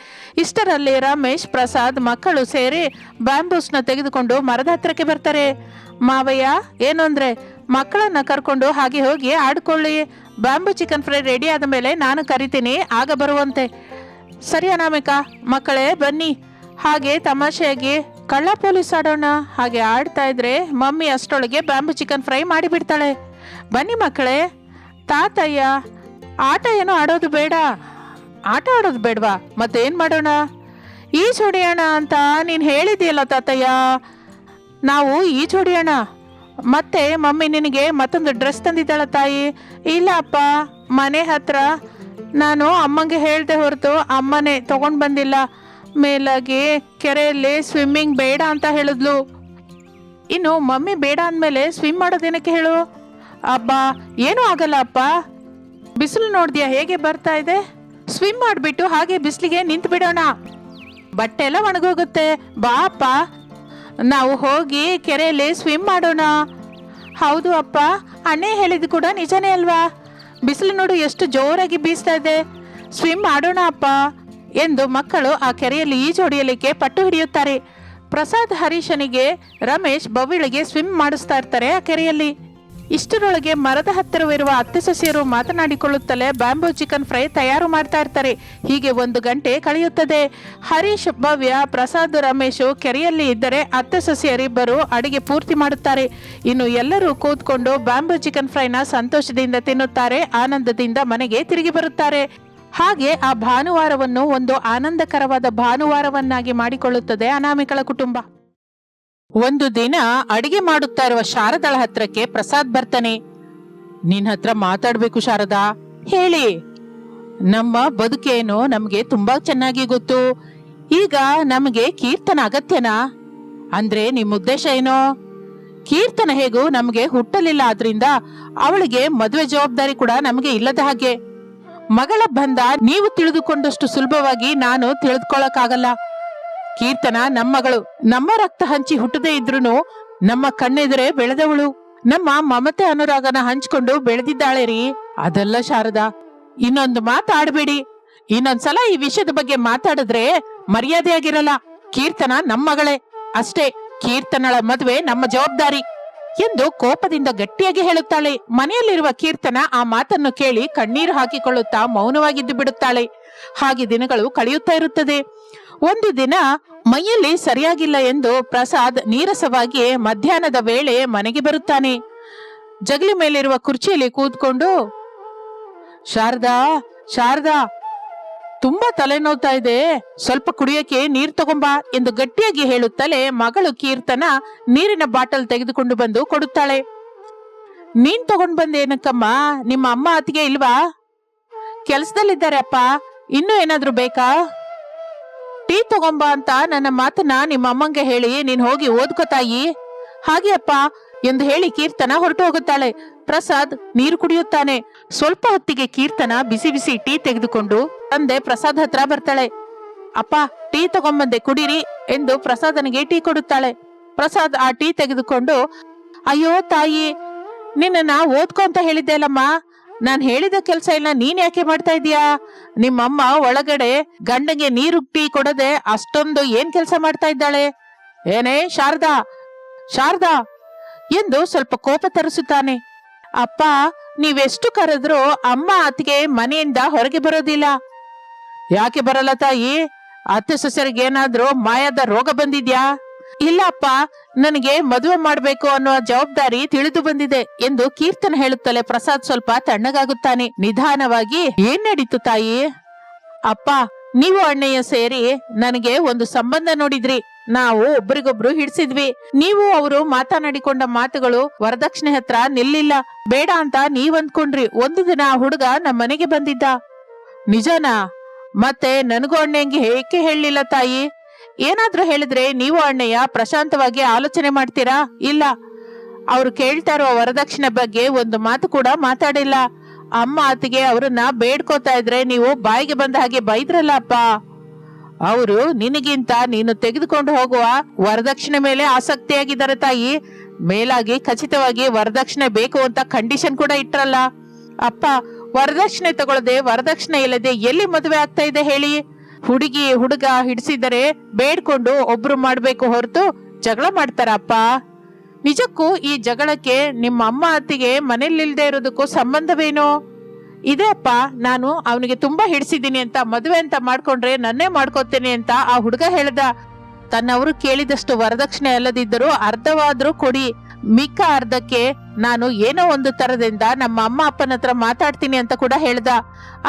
ಇಷ್ಟರಲ್ಲಿ ರಮೇಶ್, ಪ್ರಸಾದ್ ಮಕ್ಕಳು ಸೇರಿ ಬ್ಯಾಂಬೂಸ್ನ ತೆಗೆದುಕೊಂಡು ಮರದ ಹತ್ರಕ್ಕೆ ಬರ್ತಾರೆ. ಮಾವಯ್ಯ, ಏನು ಅಂದ್ರೆ, ಮಕ್ಕಳನ್ನ ಕರ್ಕೊಂಡು ಹಾಗೆ ಹೋಗಿ ಆಡ್ಕೊಳ್ಳಿ. ಬ್ಯಾಂಬೂ ಚಿಕನ್ ಫ್ರೈ ರೆಡಿ ಆದ ಮೇಲೆ ನಾನು ಕರಿತೀನಿ, ಆಗ ಬರುವಂತೆ. ಸರಿ ಅನಾಮಿಕಾ, ಮಕ್ಕಳೇ ಬನ್ನಿ, ಹಾಗೆ ತಮಾಷೆಯಾಗಿ ಕಳ್ಳ ಪೊಲೀಸ್ ಆಡೋಣ. ಹಾಗೆ ಆಡ್ತಾ ಇದ್ರೆ ಮಮ್ಮಿ ಅಷ್ಟರೊಳಗೆ ಬ್ಯಾಂಬೂ ಚಿಕನ್ ಫ್ರೈ ಮಾಡಿಬಿಡ್ತಾಳೆ. ಬನ್ನಿ ಮಕ್ಕಳೇ. ತಾತಯ್ಯ, ಆಟ ಏನೋ ಆಡೋದು ಬೇಡ. ಆಟ ಆಡೋದು ಬೇಡವಾ? ಮತ್ತೇನು ಮಾಡೋಣ? ಈಜು ಹೊಡೆಯೋಣ ಅಂತ ನೀನು ಹೇಳಿದೆಯಲ್ಲ ತಾತಯ್ಯ, ನಾವು ಈಜು ಹೊಡೆಯೋಣ. ಮತ್ತೆ ಮಮ್ಮಿ ನಿನಗೆ ಮತ್ತೊಂದು ಡ್ರೆಸ್ ತಂದಿದ್ದಾಳ ತಾಯಿ. ಇಲ್ಲ ಅಪ್ಪ, ಮನೆ ಹತ್ರ ನಾನು ಅಮ್ಮಂಗೆ ಹೇಳ್ದೆ ಹೊರತು ಅಮ್ಮನೇ ತಗೊಂಡು ಬಂದಿಲ್ಲ. ಮೇಲಾಗಿ ಕೆರೆಯಲ್ಲಿ ಸ್ವಿಮ್ಮಿಂಗ್ ಬೇಡ ಅಂತ ಹೇಳಿದ್ಲು. ಇನ್ನು ಮಮ್ಮಿ ಬೇಡ ಅಂದಮೇಲೆ ಸ್ವಿಮ್ ಮಾಡೋದೇನಕ್ಕೆ ಹೇಳು? ಅಬ್ಬಾ, ಏನೂ ಆಗಲ್ಲ ಅಪ್ಪ. ಬಿಸಿಲು ನೋಡ್ದ್ಯಾ ಹೇಗೆ ಬರ್ತಾ ಇದೆ? ಸ್ವಿಮ್ ಮಾಡಿಬಿಟ್ಟು ಹಾಗೆ ಬಿಸಿಲಿಗೆ ನಿಂತು ಬಿಡೋಣ, ಬಟ್ಟೆ ಎಲ್ಲ ಒಣಗೋಗುತ್ತೆ. ಬಾ ಅಪ್ಪ, ನಾವು ಹೋಗಿ ಕೆರೆಯಲ್ಲಿ ಸ್ವಿಮ್ ಮಾಡೋಣ. ಹೌದು ಅಪ್ಪ, ಅಣ್ಣೆ ಹೇಳಿದ್ದು ಕೂಡ ನಿಜನೇ ಅಲ್ವಾ? ಬಿಸಿಲು ನೋಡು ಎಷ್ಟು ಜೋರಾಗಿ ಬೀಸ್ತಾ ಇದೆ. ಸ್ವಿಮ್ ಮಾಡೋಣ ಅಪ್ಪ ಎಂದು ಮಕ್ಕಳು ಆ ಕೆರೆಯಲ್ಲಿ ಈಜು ಹೊಡೆಯಲಿಕ್ಕೆ ಪಟ್ಟು ಹಿಡಿಯುತ್ತಾರೆ. ಪ್ರಸಾದ್ ಹರೀಶನಿಗೆ ರಮೇಶ್ ಭವ್ಯಳಿಗೆ ಸ್ವಿಮ್ ಮಾಡಿಸ್ತಾ ಇರ್ತಾರೆ ಆ ಕೆರೆಯಲ್ಲಿ. ಇಷ್ಟರೊಳಗೆ ಮರದ ಹತ್ತಿರವಿರುವ ಅತ್ತೆ ಸೊಸೆಯರು ಮಾತನಾಡಿಕೊಳ್ಳುತ್ತಲೇ ಬ್ಯಾಂಬೂ ಚಿಕನ್ ಫ್ರೈ ತಯಾರು ಮಾಡ್ತಾ ಇರ್ತಾರೆ. ಹೀಗೆ 1 ಗಂಟೆ ಕಳೆಯುತ್ತದೆ. ಹರೀಶ್, ಭವ್ಯ, ಪ್ರಸಾದ್, ರಮೇಶು ಕೆರೆಯಲ್ಲಿ ಇದ್ದರೆ ಅತ್ತೆ ಸೊಸೆಯರಿಬ್ಬರು ಅಡಿಗೆ ಪೂರ್ತಿ ಮಾಡುತ್ತಾರೆ. ಇನ್ನು ಎಲ್ಲರೂ ಕೂತ್ಕೊಂಡು ಬ್ಯಾಂಬೂ ಚಿಕನ್ ಫ್ರೈನ ಸಂತೋಷದಿಂದ ತಿನ್ನುತ್ತಾರೆ. ಆನಂದದಿಂದ ಮನೆಗೆ ತಿರುಗಿ ಬರುತ್ತಾರೆ. ಹಾಗೆ ಆ ಭಾನುವಾರವನ್ನು ಒಂದು ಆನಂದಕರವಾದ ಭಾನುವಾರವನ್ನಾಗಿ ಮಾಡಿಕೊಳ್ಳುತ್ತದೆ ಅನಾಮಿಕಳ ಕುಟುಂಬ. ಒಂದು ದಿನ ಅಡಿಗೆ ಮಾಡುತ್ತಾ ಇರುವ ಶಾರದಾಳ ಹತ್ರಕ್ಕೆ ಪ್ರಸಾದ್ ಬರ್ತಾನೆ. ನಿನ್ ಹತ್ರ ಮಾತಾಡ್ಬೇಕು ಶಾರದಾ. ಹೇಳಿ. ನಮ್ಮ ಬದುಕೇನೋ ನಮ್ಗೆ ತುಂಬಾ ಚೆನ್ನಾಗಿ ಗೊತ್ತು. ಈಗ ನಮಗೆ ಕೀರ್ತನ ಅಗತ್ಯನಾ? ಅಂದ್ರೆ ನಿಮ್ಮ ಉದ್ದೇಶ ಏನೋ? ಕೀರ್ತನ ಹೇಗೂ ನಮ್ಗೆ ಹುಟ್ಟಲಿಲ್ಲ, ಆದ್ರಿಂದ ಅವಳಿಗೆ ಮದುವೆ ಜವಾಬ್ದಾರಿ ಕೂಡ ನಮಗೆ ಇಲ್ಲದ ಹಾಗೆ. ಮಗಳ ಬಂಧ ನೀವು ತಿಳಿದುಕೊಂಡಷ್ಟು ಸುಲಭವಾಗಿ ನಾನು ತಿಳಿದುಕೊಳ್ಳಕ್ಕಾಗಲ್ಲ. ಕೀರ್ತನ ನಮ್ಮ ಮಗಳು, ನಮ್ಮ ರಕ್ತ ಹಂಚಿ ಹುಟ್ಟದೇ ಇದ್ರುನು ನಮ್ಮ ಕಣ್ಣೆದುರೇ ಬೆಳೆದವಳು, ನಮ್ಮ ಮಮತೆ ಅನುರಾಗನ ಹಂಚ್ಕೊಂಡು ಬೆಳೆದಿದ್ದಾಳೆ ರೀ. ಅದೆಲ್ಲ ಶಾರದಾ, ಇನ್ನೊಂದು ಮಾತಾಡ್ಬೇಡಿ. ಇನ್ನೊಂದ್ಸಲ ಈ ವಿಷಯದ ಬಗ್ಗೆ ಮಾತಾಡಿದ್ರೆ ಮರ್ಯಾದೆ ಆಗಿರಲ್ಲ. ಕೀರ್ತನ ನಮ್ಮ ಮಗಳೇ ಅಷ್ಟೇ. ಕೀರ್ತನಳ ಮದುವೆ ನಮ್ಮ ಜವಾಬ್ದಾರಿ ಎಂದು ಕೋಪದಿಂದ ಗಟ್ಟಿಯಾಗಿ ಹೇಳುತ್ತಾಳೆ. ಮನೆಯಲ್ಲಿರುವ ಕೀರ್ತನ ಆ ಮಾತನ್ನು ಕೇಳಿ ಕಣ್ಣೀರು ಹಾಕಿಕೊಳ್ಳುತ್ತಾ ಮೌನವಾಗಿದ್ದು ಬಿಡುತ್ತಾಳೆ. ಹಾಗೆ ದಿನಗಳು ಕಳೆಯುತ್ತಾ ಇರುತ್ತದೆ. ಒಂದು ದಿನ ಮೈಯಲ್ಲಿ ಸರಿಯಾಗಿಲ್ಲ ಎಂದು ಪ್ರಸಾದ್ ನೀರಸವಾಗಿ ಮಧ್ಯಾಹ್ನದ ವೇಳೆ ಮನೆಗೆ ಬರುತ್ತಾನೆ. ಜಗಲಿ ಮೇಲಿರುವ ಕುರ್ಚಿಯಲ್ಲಿ ಕೂತ್ಕೊಂಡು, ಶಾರದಾ ಶಾರದಾ, ತುಂಬಾ ತಲೆನೋವ್ತಾ ಇದೆ, ಸ್ವಲ್ಪ ಕುಡಿಯಕ್ಕೆ ನೀರ್ ತಗೊಂಬಾ ಎಂದು ಗಟ್ಟಿಯಾಗಿ ಹೇಳುತ್ತಲೇ ಮಗಳು ಕೀರ್ತನ ನೀರಿನ ಬಾಟಲ್ ತೆಗೆದುಕೊಂಡು ಬಂದು ಕೊಡುತ್ತಾಳೆ. ನೀನ್ ತಗೊಂಡ್ ಬಂದೇನಕ್ಕಮ್ಮ, ನಿಮ್ಮ ಅಮ್ಮ ಅತ್ತಿಗೆ ಇಲ್ವಾ? ಕೆಲ್ಸದಲ್ಲಿದ್ದಾರೆ ಅಪ್ಪ, ಇನ್ನೂ ಏನಾದ್ರೂ ಬೇಕಾ? ಟೀ ತಗೊಂಬಾ ಅಂತ ನನ್ನ ಮಾತನ್ನ ನಿಮ್ಮ ಅಮ್ಮಂಗೆ ಹೇಳಿ ನೀನ್ ಹೋಗಿ ಓದ್ಕೋ ತಾಯಿ. ಹಾಗೆ ಅಪ್ಪ ಎಂದು ಹೇಳಿ ಕೀರ್ತನ ಹೊರಟು ಹೋಗುತ್ತಾಳೆ. ಪ್ರಸಾದ್ ನೀರು ಕುಡಿಯುತ್ತಾನೆ. ಸ್ವಲ್ಪ ಹೊತ್ತಿಗೆ ಕೀರ್ತನ ಬಿಸಿ ಬಿಸಿ ಟೀ ತೆಗೆದುಕೊಂಡು ತಂದೆ ಪ್ರಸಾದ್ ಹತ್ರ ಬರ್ತಾಳೆ. ಅಪ್ಪ, ಟೀ ತಗೊಂಬಂದೆ, ಕುಡೀರಿ ಎಂದು ಪ್ರಸಾದನಿಗೆ ಟೀ ಕೊಡುತ್ತಾಳೆ. ಪ್ರಸಾದ್ ಆ ಟೀ ತೆಗೆದುಕೊಂಡು, ಅಯ್ಯೋ ತಾಯಿ, ನಿನ್ನ ಓದ್ಕೊ ಅಂತ ಹೇಳಿದ್ದೆ ಅಲ್ಲಮ್ಮ, ನಾನ್ ಹೇಳಿದ ಕೆಲ್ಸ ಇಲ್ಲ, ನೀನ್ ಯಾಕೆ ಮಾಡ್ತಾ ಇದೀಯಾ? ನಿಮ್ಮಮ್ಮ ಒಳಗಡೆ ಗಂಡಗೆ ನೀರು ಟೀ ಕೊಡದೆ ಅಷ್ಟೊಂದು ಏನ್ ಕೆಲ್ಸ ಮಾಡ್ತಾ ಇದ್ದಾಳೆ? ಏನೇ ಶಾರದಾ ಶಾರದಾ ಎಂದು ಸ್ವಲ್ಪ ಕೋಪ ತರಿಸುತ್ತಾನೆ. ಅಪ್ಪ, ನೀವೆಷ್ಟು ಕರೆದ್ರೂ ಅಮ್ಮ ಅತ್ತಿಗೆ ಮನೆಯಿಂದ ಹೊರಗೆ ಬರೋದಿಲ್ಲ. ಯಾಕೆ ಬರಲ್ಲ ತಾಯಿ? ಅತ್ತೆ ಸೊಸೆರಿಗೆ ಏನಾದ್ರೂ ಮಾಯದ ರೋಗ ಬಂದಿದ್ಯಾ? ಇಲ್ಲ ಅಪ್ಪ, ನನಗೆ ಮದುವೆ ಮಾಡ್ಬೇಕು ಅನ್ನೋ ಜವಾಬ್ದಾರಿ ತಿಳಿದು ಬಂದಿದೆ ಎಂದು ಕೀರ್ತನ ಹೇಳುತ್ತಲೇ ಪ್ರಸಾದ್ ಸ್ವಲ್ಪ ತಣ್ಣಗಾಗುತ್ತಾನೆ. ನಿಧಾನವಾಗಿ, ಏನ್ ನಡೀತು ತಾಯಿ? ಅಪ್ಪ, ನೀವು ಅಣ್ಣಯ್ಯ ಸೇರಿ ನನಗೆ ಒಂದು ಸಂಬಂಧ ನೋಡಿದ್ರಿ. ನಾವು ಒಬ್ರಿಗೊಬ್ರು ಹಿಡ್ಸಿದ್ವಿ. ನೀವು ಅವರು ಮಾತನಾಡಿಕೊಂಡ ಮಾತುಗಳು ವರದಕ್ಷಿಣೆ ಹತ್ರ ನಿಲ್ಲಿಲ್ಲ. ಬೇಡ ಅಂತ ನೀವ್ ಅಂದ್ಕೊಂಡ್ರಿ. ಒಂದು ದಿನ ಆ ಹುಡುಗ ನಮ್ಮ ಮನೆಗೆ ಬಂದಿದ್ದ. ನಿಜನಾ? ಮತ್ತೆ ನನಗೂ ಅಣ್ಣಯ್ಯಂಗೆ ಏಕೆ ಹೇಳಲಿಲ್ಲ ತಾಯಿ? ಏನಾದ್ರೂ ಹೇಳಿದ್ರೆ ನೀವು ಅಣ್ಣಯ್ಯ ಪ್ರಶಾಂತವಾಗಿ ಆಲೋಚನೆ ಮಾಡ್ತೀರಾ? ಇಲ್ಲ, ಅವ್ರು ಕೇಳ್ತಾ ಇರೋ ವರದಕ್ಷಿಣೆ ಬಗ್ಗೆ ಒಂದು ಮಾತು ಕೂಡ ಮಾತಾಡಿಲ್ಲ. ಅಮ್ಮ ಅತ್ತಿಗೆ ಅವ್ರನ್ನ ಬೇಡ್ಕೋತಾ ಇದ್ರೆ ನೀವು ಬಾಯಿಗೆ ಬಂದ ಹಾಗೆ ಬೈದ್ರಲ್ಲ ಅಪ್ಪ. ಅವರು ನಿನಗಿಂತ ನೀನು ತೆಗೆದುಕೊಂಡು ಹೋಗುವ ವರದಕ್ಷಿಣೆ ಮೇಲೆ ಆಸಕ್ತಿಯಾಗಿದ್ದಾರೆ ತಾಯಿ. ಮೇಲಾಗಿ ಖಚಿತವಾಗಿ ವರದಕ್ಷಿಣೆ ಬೇಕು ಅಂತ ಕಂಡೀಷನ್ ಕೂಡ ಇಟ್ರಲ್ಲ ಅಪ್ಪ. ವರದಕ್ಷಿಣೆ ತಗೊಳ್ಳದೆ, ವರದಕ್ಷಿಣೆ ಇಲ್ಲದೆ ಎಲ್ಲಿ ಮದುವೆ ಆಗ್ತಾ ಇದೆ ಹೇಳಿ? ಹುಡುಗಿ ಹುಡುಗ ಹಿಡಿಸಿದರೆ ಬೇಡ್ಕೊಂಡು ಒಬ್ರು ಮಾಡ್ಬೇಕು ಹೊರತು ಜಗಳ ಮಾಡ್ತಾರ ಅಪ್ಪ? ನಿಜಕ್ಕೂ ಈ ಜಗಳಕ್ಕೆ ನಿಮ್ಮ ಅಮ್ಮ ಅತ್ತಿಗೆ ಮನೇಲಿಲ್ದೇ ಇರೋದಕ್ಕೂ ಸಂಬಂಧವೇನು? ಇದೆ ಅಪ್ಪ, ನಾನು ಅವನಿಗೆ ತುಂಬಾ ಹಿಡಿಸಿದ್ದೀನಿ ಅಂತ ಮದುವೆ ಅಂತ ಮಾಡ್ಕೊಂಡ್ರೆ ನನ್ನೇ ಮಾಡ್ಕೋತೇನೆ ಅಂತ ಆ ಹುಡುಗ ಹೇಳ್ದ. ತನ್ನವರು ಕೇಳಿದಷ್ಟು ವರದಕ್ಷಿಣೆ ಅಲ್ಲದಿದ್ದರೂ ಅರ್ಧವಾದ್ರೂ ಕೊಡಿ, ಮಿಕ್ಕ ಅರ್ಧಕ್ಕೆ ನಾನು ಏನೋ ಒಂದು ತರದಿಂದ ನಮ್ಮ ಅಮ್ಮ ಅಪ್ಪನ ಹತ್ರ ಮಾತಾಡ್ತೀನಿ ಅಂತ ಕೂಡ ಹೇಳ್ದ.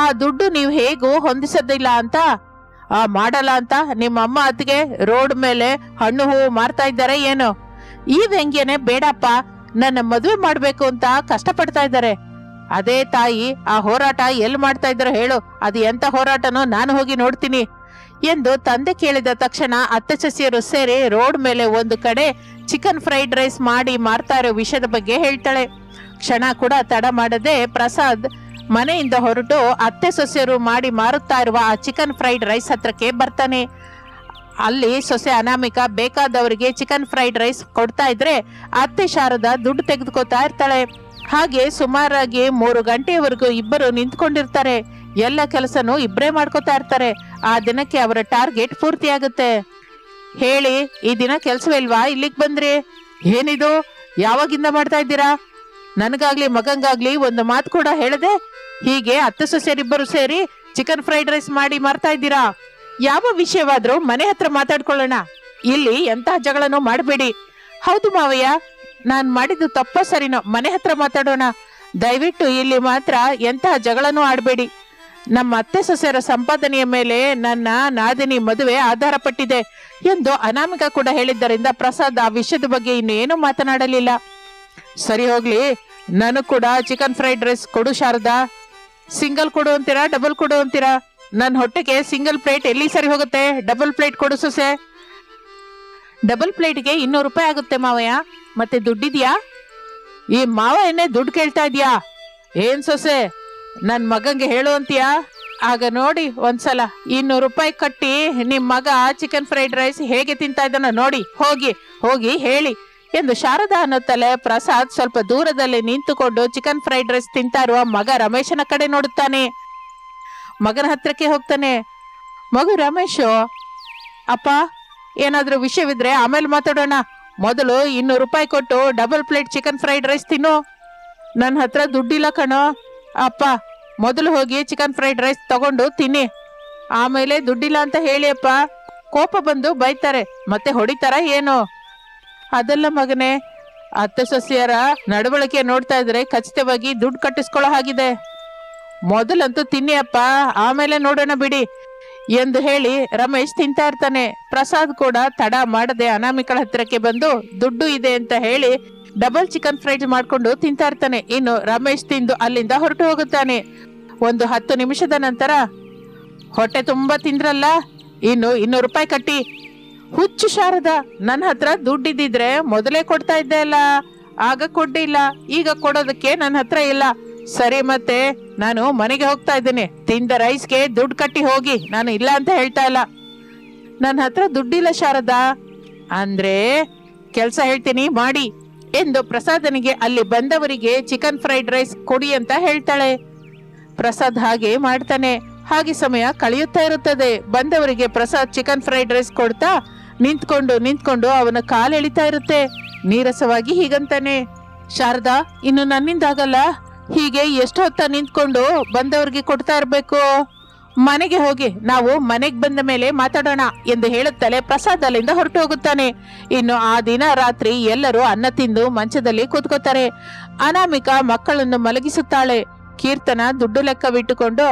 ಆ ದುಡ್ಡು ನೀವು ಹೇಗೂ ಹೊಂದಿಸೋದಿಲ್ಲ ಅಂತ, ಮಾಡಲ್ಲ ಅಂತ ನಿಮ್ಮ ಅಮ್ಮ ಅತ್ತಿಗೆ ರೋಡ್ ಮೇಲೆ ಹಣ್ಣು ಹೂವು ಮಾರ್ತಾ ಇದ್ದಾರೆ ಏನು? ಈ ವ್ಯಂಗ್ಯನೇ ಬೇಡಪ್ಪ, ನನ್ನ ಮದುವೆ ಮಾಡ್ಬೇಕು ಅಂತ ಕಷ್ಟಪಡ್ತಾ ಇದ್ದಾರೆ. ಅದೇ ತಾಯಿ ಆ ಹೋರಾಟ ಎಲ್ಲಿ ಮಾಡ್ತಾ ಇದ್ರು ಹೇಳು? ಅದು ಎಂತ ಹೋರಾಟನೋ ನಾನು ಹೋಗಿ ನೋಡ್ತೀನಿ ಎಂದು ತಂದೆ ಕೇಳಿದ ತಕ್ಷಣ ಅತ್ತೆ ಸೊಸೆಯರು ಸೇರಿ ರೋಡ್ ಮೇಲೆ ಒಂದು ಕಡೆ ಚಿಕನ್ ಫ್ರೈಡ್ ರೈಸ್ ಮಾಡಿ ಮಾರ್ತಾ ಇರೋ ವಿಷಯದ ಬಗ್ಗೆ ಹೇಳ್ತಾಳೆ. ಕ್ಷಣ ಕೂಡ ತಡ ಮಾಡದೆ ಪ್ರಸಾದ್ ಮನೆಯಿಂದ ಹೊರಟು ಅತ್ತೆ ಸೊಸೆಯರು ಮಾಡಿ ಮಾರುತ್ತಾ ಇರುವ ಆ ಚಿಕನ್ ಫ್ರೈಡ್ ರೈಸ್ ಹತ್ರಕ್ಕೆ ಬರ್ತಾನೆ. ಅಲ್ಲಿ ಸೊಸೆ ಅನಾಮಿಕ ಬೇಕಾದವರಿಗೆ ಚಿಕನ್ ಫ್ರೈಡ್ ರೈಸ್ ಕೊಡ್ತಾ ಇದ್ರೆ ಅತ್ತೆ ಶಾರದಾ ದುಡ್ಡು ತೆಗೆದುಕೋತಾ ಇರ್ತಾಳೆ. ಹಾಗೆ ಸುಮಾರಾಗಿ 3 ಗಂಟೆಯವರೆಗೂ ಇಬ್ಬರು ನಿಂತ್ಕೊಂಡಿರ್ತಾರೆ. ಎಲ್ಲ ಕೆಲಸನೂ ಇಬ್ಬರೇ ಮಾಡ್ಕೋತಾ ಇರ್ತಾರೆ. ಆ ದಿನಕ್ಕೆ ಅವರ ಟಾರ್ಗೆಟ್ ಪೂರ್ತಿ ಆಗುತ್ತೆ. ಹೇಳಿ, ಈ ದಿನ ಕೆಲ್ಸವಿಲ್ವಾ? ಇಲ್ಲಿಗೆ ಬಂದ್ರಿ? ಏನಿದು, ಯಾವಾಗಿಂದ ಮಾಡ್ತಾ ಇದ್ದೀರಾ? ನನಗಾಗ್ಲಿ ಮಗಂಗಾಗ್ಲಿ ಒಂದು ಮಾತು ಕೂಡ ಹೇಳದೆ ಹೀಗೆ ಅತ್ತೆ ಸೊಸೆಯರಿಬ್ಬರು ಸೇರಿ ಚಿಕನ್ ಫ್ರೈಡ್ ರೈಸ್ ಮಾಡಿ ಮಾರ್ತಾ ಇದ್ದೀರಾ? ಯಾವ ವಿಷಯವಾದ್ರೂ ಮನೆ ಹತ್ರ ಮಾತಾಡ್ಕೊಳ್ಳೋಣ, ಇಲ್ಲಿ ಎಂತ ಜಗಳನೂ ಮಾಡಬೇಡಿ. ಹೌದು ಮಾವಯ್ಯ, ನಾನ್ ಮಾಡಿದ್ದು ತಪ್ಪ ಸರಿನೋ, ಮನೆ ಹತ್ರ ಮಾತಾಡೋಣ. ದಯವಿಟ್ಟು ಇಲ್ಲಿ ಮಾತ್ರ ಎಂತಹ ಜಗಳನೂ ಆಡಬೇಡಿ. ನಮ್ಮ ಅತ್ತೆ ಸೊಸೆಯರ ಸಂಪಾದನೆಯ ಮೇಲೆ ನನ್ನ ನಾದಿನಿ ಮದುವೆ ಆಧಾರ ಪಟ್ಟಿದೆ ಎಂದು ಅನಾಮಿಕ ಕೂಡ ಹೇಳಿದ್ದರಿಂದ ಪ್ರಸಾದ್ ಆ ವಿಷಯದ ಬಗ್ಗೆ ಇನ್ನು ಏನೂ ಮಾತನಾಡಲಿಲ್ಲ. ಸರಿ ಹೋಗ್ಲಿ, ನನಗ್ ಕೂಡ ಚಿಕನ್ ಫ್ರೈಡ್ ರೈಸ್ ಕೊಡು ಶಾರದಾ. ಸಿಂಗಲ್ ಕೊಡು ಅಂತೀರಾ, ಡಬಲ್ ಕೊಡು ಅಂತೀರಾ? ನನ್ನ ಹೊಟ್ಟೆಗೆ ಸಿಂಗಲ್ ಪ್ಲೇಟ್ ಎಲ್ಲಿ ಸರಿ ಹೋಗುತ್ತೆ? ಡಬಲ್ ಪ್ಲೇಟ್ ಕೊಡು ಸೊಸೆ. ಡಬಲ್ ಪ್ಲೇಟ್ಗೆ 200 ರೂಪಾಯಿ ಆಗುತ್ತೆ ಮಾವಯ್ಯ. ಮತ್ತೆ ದುಡ್ಡಿದ್ಯಾ? ಈ ಮಾವ ಏನೇ ದುಡ್ಡು ಕೇಳ್ತಾ ಇದ್ಯಾ? ಏನ್ ಸೊಸೆ, ನನ್ ಮಗಂಗೆ ಹೇಳು ಅಂತೀಯಾ? ಆಗ ನೋಡಿ ಒಂದ್ಸಲ 200 ರೂಪಾಯಿ ಕಟ್ಟಿ ನಿಮ್ ಮಗ ಚಿಕನ್ ಫ್ರೈಡ್ ರೈಸ್ ಹೇಗೆ ತಿಂತಾ ಇದ್ದಾನೋ ನೋಡಿ, ಹೋಗಿ ಹೋಗಿ ಹೇಳಿ ಎಂದು ಶಾರದಾ ಅನ್ನುತ್ತಲೇ ಪ್ರಸಾದ್ ಸ್ವಲ್ಪ ದೂರದಲ್ಲಿ ನಿಂತುಕೊಂಡು ಚಿಕನ್ ಫ್ರೈಡ್ ರೈಸ್ ತಿಂತಾ ಇರುವ ಮಗ ರಮೇಶನ ಕಡೆ ನೋಡುತ್ತಾನೆ. ಮಗನ ಹತ್ರಕ್ಕೆ ಹೋಗ್ತಾನೆ. ಮಗು ರಮೇಶು, ಅಪ್ಪ ಏನಾದ್ರೂ ವಿಷಯವಿದ್ರೆ ಆಮೇಲೆ ಮಾತಾಡೋಣ, ಮೊದಲು 200 ರೂಪಾಯಿ ಕೊಟ್ಟು double plate chicken fried rice ತಿನ್ನು. ನನ್ನ ಹತ್ರ ದುಡ್ಡಿಲ್ಲ ಕಣೋ ಅಪ್ಪ, ಮೊದಲು ಹೋಗಿ ಚಿಕನ್ ಫ್ರೈಡ್ ರೈಸ್ ತಗೊಂಡು ತಿನ್ನಿ, ಆಮೇಲೆ ದುಡ್ಡಿಲ್ಲ ಅಂತ ಹೇಳಿ ಅಪ್ಪ, ಕೋಪ ಬಂದು ಬೈತಾರೆ ಮತ್ತೆ ಹೊಡಿತಾರ ಏನು? ಅದಲ್ಲ ಮಗನೇ, ಅತ್ತೆ ಸೊಸೆಯರ ನಡವಳಿಕೆ ನೋಡ್ತಾ ಇದ್ರೆ ಖಚಿತವಾಗಿ ದುಡ್ಡು ಕಟ್ಟಿಸ್ಕೊಳ್ಳೋ ಹಾಗಿದೆ. ಮೊದಲಂತೂ ತಿನ್ನಿ ಅಪ್ಪ, ಆಮೇಲೆ ನೋಡೋಣ ಬಿಡಿ ಎಂದು ಹೇಳಿ ರಮೇಶ್ ತಿಂತಾ ಇರ್ತಾನೆ. ಪ್ರಸಾದ್ ಕೂಡ ತಡ ಮಾಡದೆ ಅನಾಮಿಕಳ ಹತ್ತಿರಕ್ಕೆ ಬಂದು ದುಡ್ಡು ಇದೆ ಅಂತ ಹೇಳಿ ಡಬಲ್ ಚಿಕನ್ ಫ್ರೈಡ್ ಮಾಡ್ಕೊಂಡು ತಿಂತಾ ಇರ್ತಾನೆ. ಇನ್ನು ರಮೇಶ್ ತಿಂದು ಅಲ್ಲಿಂದ ಹೊರಟು ಹೋಗುತ್ತಾನೆ. ಒಂದು 10 ನಿಮಿಷದ ನಂತರ, ಹೊಟ್ಟೆ ತುಂಬಾ ತಿಂದ್ರಲ್ಲ, ಇನ್ನು 200 ರೂಪಾಯಿ ಕಟ್ಟಿ. ಹುಚ್ಚು ಶಾರದಾ, ನನ್ನ ಹತ್ರ ದುಡ್ಡಿದ್ದಿದ್ರೆ ಮೊದಲೇ ಕೊಡ್ತಾ ಇದ್ದೆ ಅಲ್ಲ, ಆಗ ಕೊಡ್ಡಿಲ್ಲ, ಈಗ ಕೊಡೋದಕ್ಕೆ ನನ್ನ ಹತ್ರ ಇಲ್ಲ. ಸರಿ, ಮತ್ತೆ ನಾನು ಮನೆಗೆ ಹೋಗ್ತಾ ಇದ್ದೇನೆ, ತಿಂದ ರೈಸ್ಗೆ ದುಡ್ಡು ಕಟ್ಟಿ ಹೋಗಿ, ನಾನು ಇಲ್ಲ ಅಂತ ಹೇಳ್ತಾ ಇಲ್ಲ. ನನ್ನ ಹತ್ರ ದುಡ್ಡಿಲ್ಲ ಶಾರದಾ, ಅಂದ್ರೆ ಕೆಲ್ಸ ಹೇಳ್ತೀನಿ ಮಾಡಿ ಎಂದು ಪ್ರಸಾದನಿಗೆ ಅಲ್ಲಿ ಬಂದವರಿಗೆ ಚಿಕನ್ ಫ್ರೈಡ್ ರೈಸ್ ಕೊಡಿ ಅಂತ ಹೇಳ್ತಾಳೆ. ಪ್ರಸಾದ್ ಹಾಗೆ ಮಾಡ್ತಾನೆ. ಹಾಗೆ ಸಮಯ ಕಳೆಯುತ್ತಾ ಇರುತ್ತದೆ. ಬಂದವರಿಗೆ ಪ್ರಸಾದ್ ಚಿಕನ್ ಫ್ರೈಡ್ ರೈಸ್ ಕೊಡ್ತಾ ನಿಂತ್ಕೊಂಡು ಅವನ ಕಾಲು ಎಳಿತಾ ಇರುತ್ತೆ. ನೀರಸವಾಗಿ ಹೀಗಂತಾನೆ, ಶಾರದಾ, ಇನ್ನು ನನ್ನಿಂದಾಗಲ್ಲ, ಹೀಗೆ ಎಷ್ಟು ಹೊತ್ತ ನಿಂತ್ಕೊಂಡು ಬಂದವರಿಗೆ ಕೊಡ್ತಾ ಇರ್ಬೇಕು. ಮನೆಗೆ ಹೋಗಿ ನಾವು ಮನೆಗೆ ಬಂದ ಮೇಲೆ ಮಾತಾಡೋಣ ಎಂದು ಹೇಳುತ್ತಲೇ ಪ್ರಸಾದ್ ಅಲ್ಲಿಂದ ಹೊರಟು ಹೋಗುತ್ತಾನೆ. ಇನ್ನು ಆ ದಿನ ರಾತ್ರಿ ಎಲ್ಲರೂ ಅನ್ನ ತಿಂದು ಮಂಚದಲ್ಲಿ ಕೂತ್ಕೋತಾರೆ. ಅನಾಮಿಕಾ ಮಕ್ಕಳನ್ನು ಮಲಗಿಸುತ್ತಾಳೆ. ಕೀರ್ತನ ದುಡ್ಡು ಲೆಕ್ಕವಿಟ್ಟುಕೊಂಡು,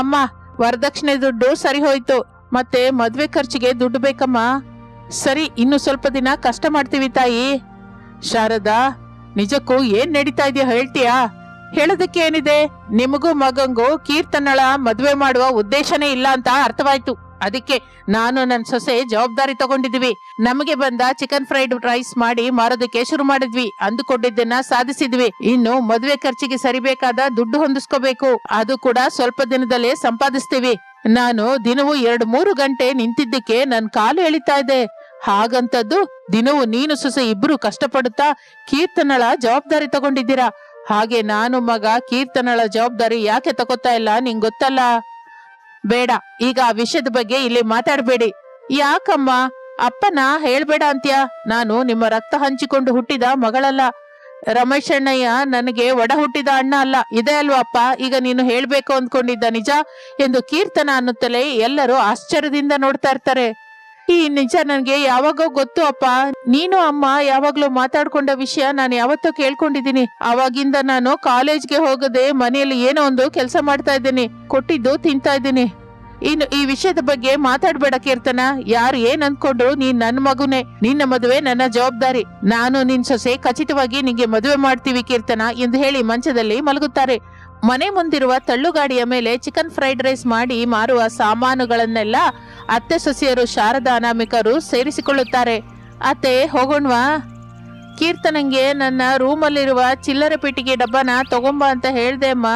ಅಮ್ಮ ವರದಕ್ಷಿಣೆ ದುಡ್ಡು ಸರಿ ಹೋಯ್ತು, ಮತ್ತೆ ಮದ್ವೆ ಖರ್ಚಿಗೆ ದುಡ್ಡು ಬೇಕಮ್ಮ. ಸರಿ, ಇನ್ನು ಸ್ವಲ್ಪ ದಿನ ಕಷ್ಟ ಮಾಡ್ತೀವಿ ತಾಯಿ. ಶಾರದಾ, ನಿಜಕ್ಕೂ ಏನ್ ನಡೀತಾ ಇದೆಯಾ ಹೇಳ್ತೀಯಾ? ಹೇಳೋದಕ್ಕೆ ಏನಿದೆ, ನಿಮಗೂ ಮಗಂಗೂ ಕೀರ್ತನಳ ಮದ್ವೆ ಮಾಡುವ ಉದ್ದೇಶನೇ ಇಲ್ಲ ಅಂತ ಅರ್ಥವಾಯ್ತು. ಅದಕ್ಕೆ ನಾನು ನನ್ನ ಸೊಸೆ ಜವಾಬ್ದಾರಿ ತಗೊಂಡಿದ್ವಿ. ನಮಗೆ ಬಂದ ಚಿಕನ್ ಫ್ರೈಡ್ ರೈಸ್ ಮಾಡಿ ಮಾರೋದಕ್ಕೆ ಶುರು ಮಾಡಿದ್ವಿ. ಅಂದುಕೊಂಡಿದ್ದನ್ನ ಸಾಧಿಸಿದ್ವಿ. ಇನ್ನು ಮದ್ವೆ ಖರ್ಚಿಗೆ ಸರಿಬೇಕಾದ ದುಡ್ಡು ಹೊಂದಿಸ್ಕೋಬೇಕು. ಅದು ಕೂಡ ಸ್ವಲ್ಪ ದಿನದಲ್ಲೇ ಸಂಪಾದಿಸ್ತೀವಿ. ನಾನು ದಿನವೂ 2-3 ಗಂಟೆ ನಿಂತಿದ್ದಕ್ಕೆ ನನ್ ಕಾಲು ಎಳಿತಾ ಇದೆ. ಹಾಗಂತದ್ದು ದಿನವೂ ನೀನು ಸೊಸೆ ಇಬ್ರು ಕಷ್ಟಪಡುತ್ತಾ ಕೀರ್ತನಳ ಜವಾಬ್ದಾರಿ ತಗೊಂಡಿದ್ದೀರಾ. ಹಾಗೆ ನಾನು ಮಗ ಕೀರ್ತನಳ ಜವಾಬ್ದಾರಿ ಯಾಕೆ ತಗೋತಾ ಇಲ್ಲ ನಿಂಗ್ ಗೊತ್ತಲ್ಲ? ಬೇಡ, ಈಗ ಆ ವಿಷಯದ ಬಗ್ಗೆ ಇಲ್ಲಿ ಮಾತಾಡ್ಬೇಡಿ. ಯಾಕಮ್ಮ? ಅಪ್ಪನ ಹೇಳ್ಬೇಡ ಅಂತ್ಯಾ? ನಾನು ನಿಮ್ಮ ರಕ್ತ ಹಂಚಿಕೊಂಡು ಹುಟ್ಟಿದ ಮಗಳಲ್ಲ. ರಮೇಶ್ ಅಣ್ಣಯ್ಯ ನನಗೆ ಒಡ ಹುಟ್ಟಿದ ಅಣ್ಣ ಅಲ್ಲ. ಇದೆ ಅಲ್ವಾ ಅಪ್ಪ ಈಗ ನೀನು ಹೇಳ್ಬೇಕು ಅಂದ್ಕೊಂಡಿದ್ದ ನಿಜ ಎಂದು ಕೀರ್ತನ ಅನ್ನುತ್ತಲೇ ಎಲ್ಲರೂ ಆಶ್ಚರ್ಯದಿಂದ ನೋಡ್ತಾ ಇರ್ತಾರೆ. ಈ ನಿಜ ನನ್ಗೆ ಯಾವಾಗೋ ಗೊತ್ತು ಅಪ್ಪ. ನೀನು ಅಮ್ಮ ಯಾವಾಗ್ಲೂ ಮಾತಾಡ್ಕೊಂಡ ವಿಷಯ ನಾನು ಯಾವತ್ತೋ ಕೇಳ್ಕೊಂಡಿದ್ದೀನಿ. ಅವಾಗಿಂದ ನಾನು ಕಾಲೇಜ್ಗೆ ಹೋಗದೆ ಮನೆಯಲ್ಲಿ ಏನೋ ಒಂದು ಕೆಲಸ ಮಾಡ್ತಾ ಇದ್ದೀನಿ, ಕೊಟ್ಟಿದ್ದು ತಿಂತಾ ಇದ್ದೀನಿ. ಇನ್ನು ಈ ವಿಷಯದ ಬಗ್ಗೆ ಮಾತಾಡ್ಬೇಡ ಕೀರ್ತನ. ಯಾರು ಏನ್ ಅನ್ಕೊಂಡ್ರು ನೀನ್ ನನ್ ಮಗುನೇ. ನಿನ್ನ ಮದುವೆ ನನ್ನ ಜವಾಬ್ದಾರಿ. ನಾನು ನಿನ್ ಸೊಸೆ ಖಚಿತವಾಗಿ ನಿಂಗೆ ಮದುವೆ ಮಾಡ್ತೀವಿ ಕೀರ್ತನ ಎಂದು ಹೇಳಿ ಮಂಚದಲ್ಲಿ ಮಲಗುತ್ತಾರೆ. ಮನೆ ಮುಂದಿರುವ ತಳ್ಳುಗಾಡಿಯ ಮೇಲೆ ಚಿಕನ್ ಫ್ರೈಡ್ ರೈಸ್ ಮಾಡಿ ಮಾರುವ ಸಾಮಾನುಗಳನ್ನೆಲ್ಲ ಅತ್ತೆ ಸೊಸೆಯರು ಶಾರದಾ ಅನಾಮಿಕರು ಸೇರಿಸಿಕೊಳ್ಳುತ್ತಾರೆ. ಅತ್ತೆ, ಹೋಗೋಣವಾ? ಕೀರ್ತನಂಗೆ ನನ್ನ ರೂಮಲ್ಲಿರುವ ಚಿಲ್ಲರೆ ಪೆಟ್ಟಿಗೆ ಡಬ್ಬನ ತಗೊಂಬ ಅಂತ ಹೇಳ್ದೆ ಅಮ್ಮ.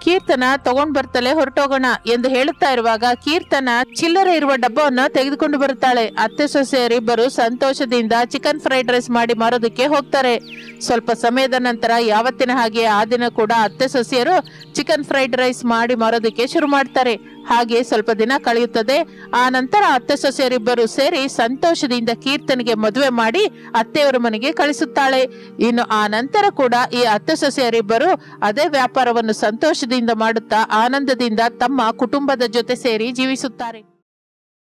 ಕೀರ್ತನ ತಗೊಂಡ್ ಬರ್ತಲೇ ಹೊರಟೋಗೋಣ ಎಂದು ಹೇಳುತ್ತಾ ಇರುವಾಗ ಕೀರ್ತನ ಚಿಲ್ಲರೆ ಇರುವ ಡಬ್ಬವನ್ನು ತೆಗೆದುಕೊಂಡು ಬರುತ್ತಾಳೆ. ಅತ್ತೆ ಸೊಸೆಯರಿಬ್ಬರು ಸಂತೋಷದಿಂದ ಚಿಕನ್ ಫ್ರೈಡ್ ರೈಸ್ ಮಾಡಿ ಮಾರೋದಕ್ಕೆ ಹೋಗ್ತಾರೆ. ಸ್ವಲ್ಪ ಸಮಯದ ನಂತರ ಯಾವತ್ತಿನ ಹಾಗೆ ಆ ದಿನ ಕೂಡ ಅತ್ತೆ ಸೊಸೆಯರು ಚಿಕನ್ ಫ್ರೈಡ್ ರೈಸ್ ಮಾಡಿ ಮಾರೋದಕ್ಕೆ ಶುರು ಮಾಡ್ತಾರೆ. ಹಾಗೆ ಸ್ವಲ್ಪ ದಿನ ಕಳೆಯುತ್ತದೆ. ಆ ನಂತರ ಅತ್ತೆ ಸೊಸೆಯರಿಬ್ಬರು ಸೇರಿ ಸಂತೋಷದಿಂದ ಕೀರ್ತನಿಗೆ ಮದುವೆ ಮಾಡಿ ಅತ್ತೆಯವರ ಮನೆಗೆ ಕಳಿಸುತ್ತಾಳೆ. ಇನ್ನು ಆ ನಂತರ ಕೂಡ ಈ ಅತ್ತೆ ಸೊಸೆಯರಿಬ್ಬರು ಅದೇ ವ್ಯಾಪಾರವನ್ನು ಸಂತೋಷದಿಂದ ಮಾಡುತ್ತಾ ಆನಂದದಿಂದ ತಮ್ಮ ಕುಟುಂಬದ ಜೊತೆ ಸೇರಿ ಜೀವಿಸುತ್ತಾರೆ.